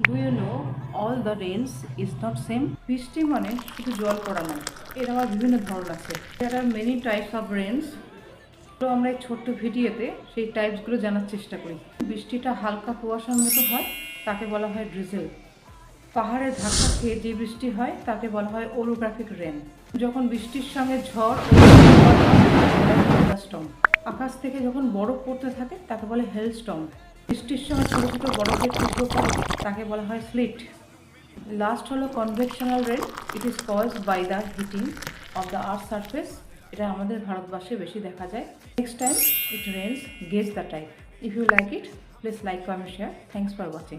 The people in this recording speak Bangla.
Do you know all the rains is not same? বৃষ্টি মানে শুধু জল পড়া নয়, এর আবার বিভিন্ন ধরন আছে। There are many types of rains. তো আমরা এই ছোট্ট ভিডিওতে সেই টাইপসগুলো জানার চেষ্টা করি। বৃষ্টিটা হালকা কুয়াশার মতো হয়, তাকে বলা হয় ড্রিজেল। পাহাড়ে ধাক্কা খেয়ে যে বৃষ্টি হয় তাকে বলা হয় ওরোগ্রাফিক রেন। যখন বৃষ্টির সঙ্গে ঝড় স্টর্ম। আকাশ থেকে যখন বরফ পড়তে থাকে তাকে বলে হেল স্টর্ম। বৃষ্টির সময় ছোটো ছোটো বরফের টুকরো পড়ে তাকে বলা হয় স্লিট। লাস্ট হলো convectional rain. It is caused by the heating of the earth surface. এটা আমাদের ভারতবর্ষে বেশি দেখা যায়। Next time it rains, guess the type. If you like it, please like, comment, share. Thanks for watching.